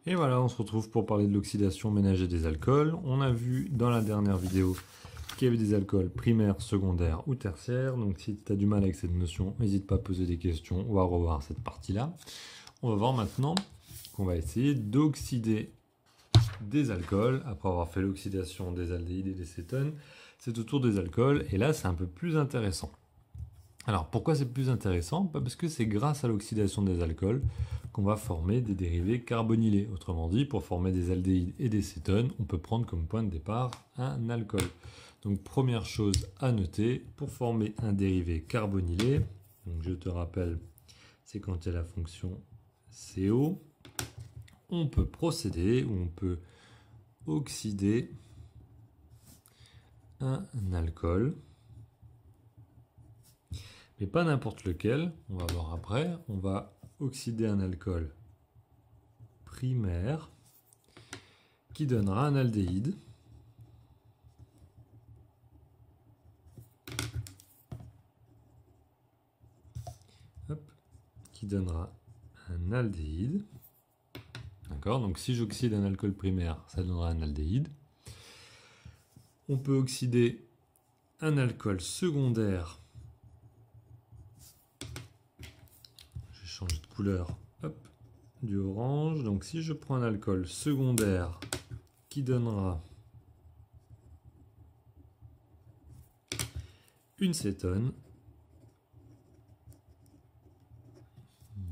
Et voilà, on se retrouve pour parler de l'oxydation ménagère des alcools. On a vu dans la dernière vidéo qu'il y avait des alcools primaires, secondaires ou tertiaires. Donc si tu as du mal avec cette notion, n'hésite pas à poser des questions. On va revoir cette partie-là. On va voir maintenant qu'on va essayer d'oxyder des alcools. Après avoir fait l'oxydation des aldéhydes et des cétones, c'est au tour des alcools. Et là, c'est un peu plus intéressant. Alors pourquoi c'est plus intéressant? Parce que c'est grâce à l'oxydation des alcools qu'on va former des dérivés carbonylés. Autrement dit, pour former des aldéhydes et des cétones, on peut prendre comme point de départ un alcool. Donc première chose à noter, pour former un dérivé carbonylé, donc je te rappelle, c'est quand il y a la fonction CO, on peut procéder ou on peut oxyder un alcool. Mais pas n'importe lequel, on va voir après. On va oxyder un alcool primaire qui donnera un aldéhyde. Hop, qui donnera un aldéhyde. D'accord, donc si j'oxyde un alcool primaire, ça donnera un aldéhyde. On peut oxyder un alcool secondaire. Je vais changer de couleur. Hop, du orange. Donc si je prends un alcool secondaire qui donnera une cétone,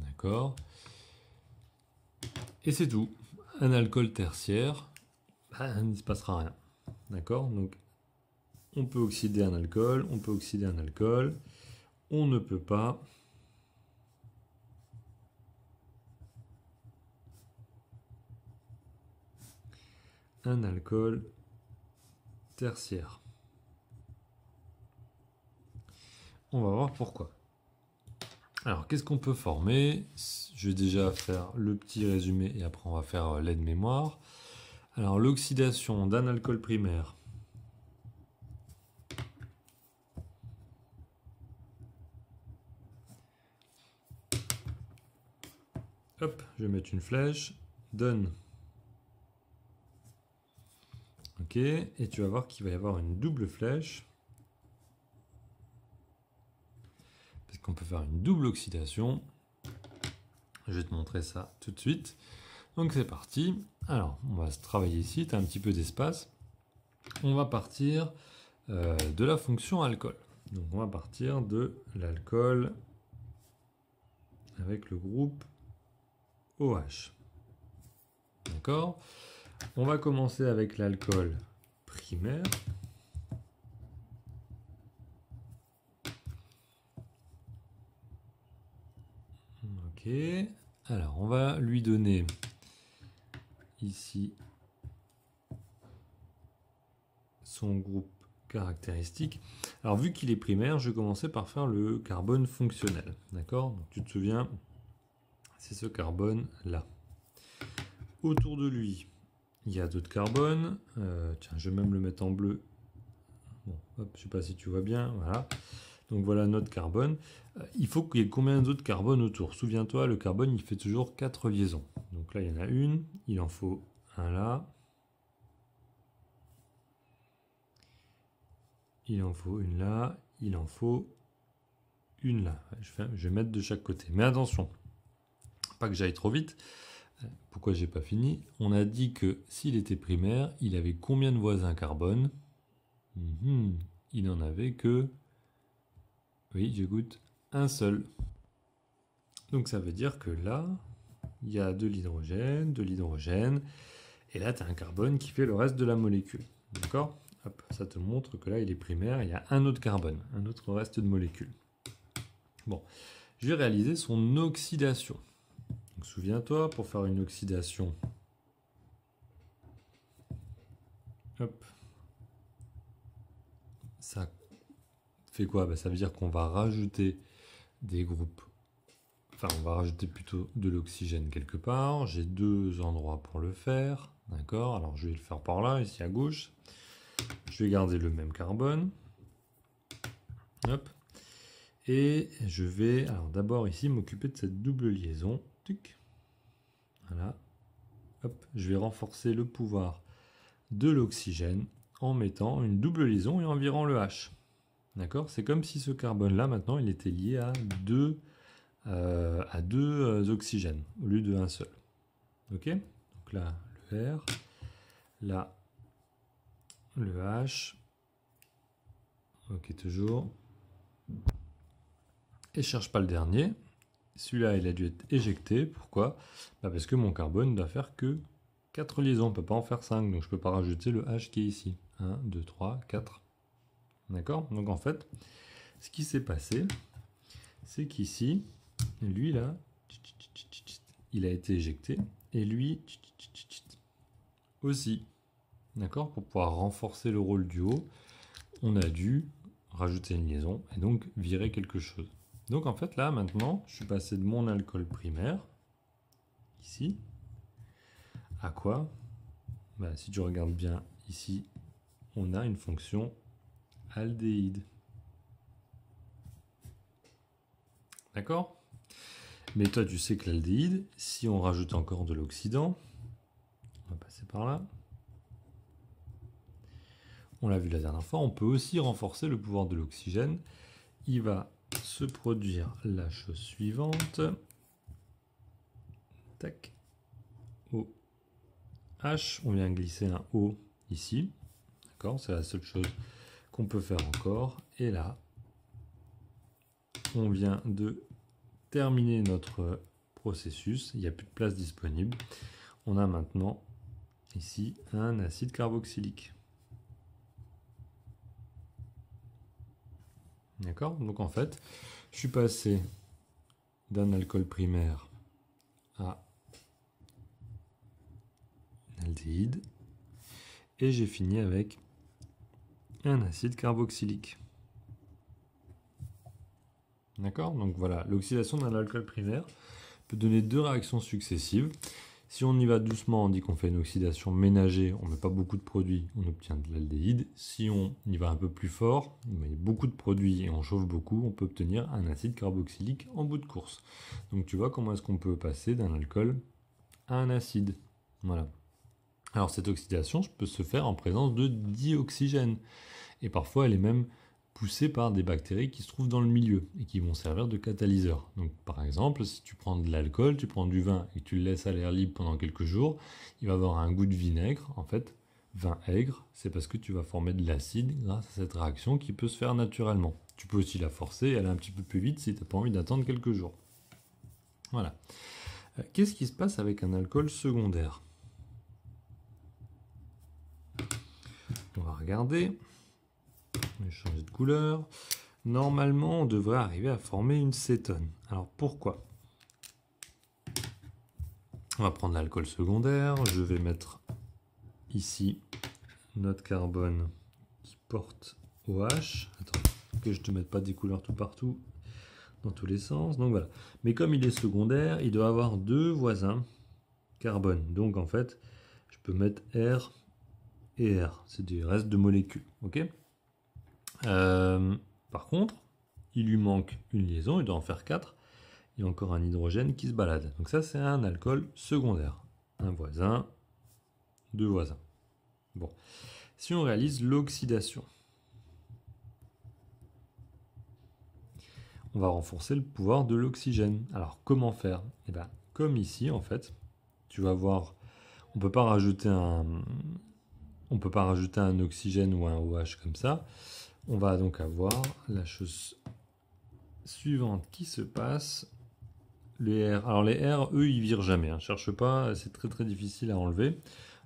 d'accord, et c'est tout. Un alcool tertiaire, il ne se passera rien. D'accord, donc on peut oxyder un alcool, on peut oxyder un alcool, on ne peut pas un alcool tertiaire. On va voir pourquoi. Alors, qu'est-ce qu'on peut former? Je vais déjà faire le petit résumé et après on va faire l'aide-mémoire. Alors, l'oxydation d'un alcool primaire. Hop, je vais mettre une flèche. Donne. Ok, et tu vas voir qu'il va y avoir une double flèche. Parce qu'on peut faire une double oxydation. Je vais te montrer ça tout de suite. Donc c'est parti. Alors, on va se travailler ici. Tu as un petit peu d'espace. On va partir de la fonction alcool. Donc on va partir de l'alcool avec le groupe OH. D'accord? On va commencer avec l'alcool primaire. Ok. Alors, on va lui donner ici son groupe caractéristique. Alors, vu qu'il est primaire, je vais commencer par faire le carbone fonctionnel. D'accord? Donc, tu te souviens, c'est ce carbone-là. Autour de lui, il y a d'autres carbones. Tiens, je vais même le mettre en bleu. Bon, hop, je ne sais pas si tu vois bien. Voilà. Donc voilà notre carbone. Il faut qu'il y ait combien d'autres carbones autour? Souviens-toi, le carbone, il fait toujours 4 liaisons. Donc là, il y en a une. Il en faut un là. Il en faut une là. Il en faut une là. Je vais mettre de chaque côté. Mais attention, pas que j'aille trop vite. Pourquoi j'ai pas fini? On a dit que s'il était primaire, il avait combien de voisins carbone? Il n'en avait que... Oui, j'écoute. Un seul. Donc ça veut dire que là, il y a de l'hydrogène, et là tu as un carbone qui fait le reste de la molécule. D'accord? Hop, ça te montre que là il est primaire, il y a un autre carbone, un autre reste de molécule. Bon, je vais réaliser son oxydation. Donc souviens-toi, pour faire une oxydation, hop, ça fait quoi? Ça veut dire qu'on va rajouter des groupes. Enfin, on va rajouter plutôt de l'oxygène quelque part. J'ai deux endroits pour le faire. D'accord? Alors, je vais le faire par là, ici à gauche. Je vais garder le même carbone. Hop. Et je vais, alors d'abord ici, m'occuper de cette double liaison. Tuc. Voilà. hop, je vais renforcer le pouvoir de l'oxygène en mettant une double liaison et en virant le H. D'accord? C'est comme si ce carbone-là, maintenant, il était lié à deux oxygènes au lieu d'un seul. Ok? Donc là, le R, là, le H. Ok, toujours. Et je cherche pas le dernier. Celui-là, il a dû être éjecté. Pourquoi? Parce que mon carbone ne doit faire que 4 liaisons. On ne peut pas en faire 5, donc je ne peux pas rajouter le H qui est ici. 1, 2, 3, 4. D'accord? Donc en fait, ce qui s'est passé, c'est qu'ici, lui là, il a été éjecté. Et lui aussi. D'accord? Pour pouvoir renforcer le rôle du haut, on a dû rajouter une liaison et donc virer quelque chose. Donc en fait là maintenant je suis passé de mon alcool primaire ici à quoi? Si tu regardes bien ici, on a une fonction aldéhyde. D'accord? Mais toi tu sais que l'aldéhyde, si on rajoute encore de l'oxydant, on va passer par là, on l'a vu la dernière fois, on peut aussi renforcer le pouvoir de l'oxygène. Il va se produire la chose suivante. Tac. O H, on vient glisser un O ici. D'accord, c'est la seule chose qu'on peut faire encore. Et là, on vient de terminer notre processus. Il n'y a plus de place disponible. On a maintenant ici un acide carboxylique. D'accord, donc en fait, je suis passé d'un alcool primaire à un aldéhyde et j'ai fini avec un acide carboxylique. D'accord? Donc voilà, l'oxydation d'un alcool primaire peut donner deux réactions successives. Si on y va doucement, on dit qu'on fait une oxydation ménagée, on ne met pas beaucoup de produits, on obtient de l'aldéhyde. Si on y va un peu plus fort, on met beaucoup de produits et on chauffe beaucoup, on peut obtenir un acide carboxylique en bout de course. Donc tu vois comment est-ce qu'on peut passer d'un alcool à un acide. Voilà. Alors cette oxydation peut se faire en présence de dioxygène. Et parfois elle est même poussée par des bactéries qui se trouvent dans le milieu et qui vont servir de catalyseur. Donc par exemple, si tu prends de l'alcool, tu prends du vin et que tu le laisses à l'air libre pendant quelques jours, il va avoir un goût de vinaigre. En fait, vin aigre, c'est parce que tu vas former de l'acide grâce à cette réaction qui peut se faire naturellement. Tu peux aussi la forcer et aller un petit peu plus vite si tu n'as pas envie d'attendre quelques jours. Voilà. Qu'est-ce qui se passe avec un alcool secondaire? On va regarder. Je vais changer de couleur. Normalement, on devrait arriver à former une cétone. Alors pourquoi? On va prendre l'alcool secondaire. Je vais mettre ici notre carbone qui porte OH. Attends, que je ne te mette pas des couleurs tout partout, dans tous les sens. Donc voilà. Mais comme il est secondaire, il doit avoir deux voisins carbone. Donc en fait, je peux mettre R et R. C'est du reste de molécules. Ok? Par contre, il lui manque une liaison, il doit en faire 4. Il y a encore un hydrogène qui se balade. Donc ça, c'est un alcool secondaire. Un voisin, deux voisins. Bon. Si on réalise l'oxydation, on va renforcer le pouvoir de l'oxygène. Alors, comment faire? Eh bien, comme ici, en fait, tu vas voir, on ne peut pas rajouter un oxygène ou un OH comme ça. On va donc avoir la chose suivante qui se passe. Les R. Alors les R, eux, ils virent jamais. Hein. Cherche pas, c'est très très difficile à enlever.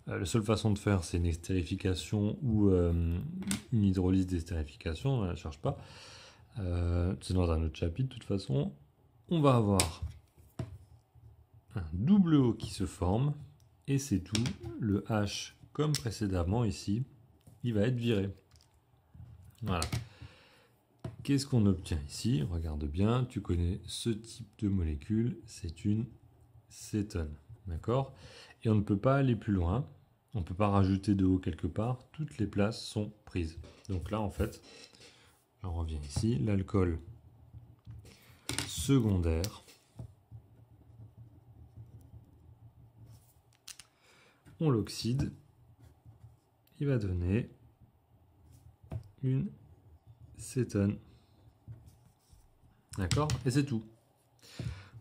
La seule façon de faire, c'est une estérification ou une hydrolyse d'estérification. Ne cherche pas. C'est dans un autre chapitre, de toute façon. On va avoir un double O qui se forme. Et c'est tout. Le H, comme précédemment ici, il va être viré. Voilà. Qu'est-ce qu'on obtient ici? Regarde bien, tu connais ce type de molécule, c'est une cétone. D'accord? Et on ne peut pas aller plus loin, on ne peut pas rajouter de eau quelque part, toutes les places sont prises. Donc là, en fait, j'en reviens ici, l'alcool secondaire on l'oxyde, il va donner une cétone. D'accord? Et c'est tout.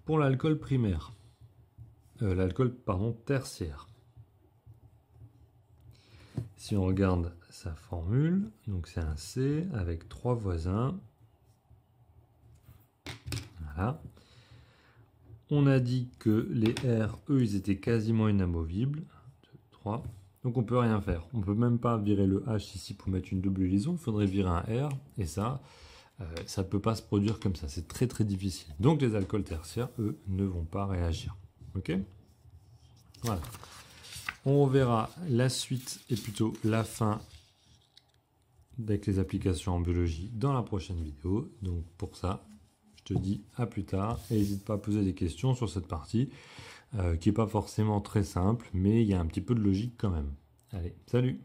Pour l'alcool primaire, tertiaire. Si on regarde sa formule, donc c'est un C avec 3 voisins. Voilà. On a dit que les R, eux, ils étaient quasiment inamovibles. 1, 2, 3. Donc on peut rien faire. On peut même pas virer le H ici pour mettre une double liaison. Il faudrait virer un R. Et ça ne peut pas se produire comme ça. C'est très très difficile. Donc les alcools tertiaires, eux, ne vont pas réagir. Ok? Voilà. On verra la suite et plutôt la fin avec les applications en biologie dans la prochaine vidéo. Donc pour ça, je te dis à plus tard. Et n'hésite pas à poser des questions sur cette partie qui n'est pas forcément très simple, mais il y a un petit peu de logique quand même. Allez, salut!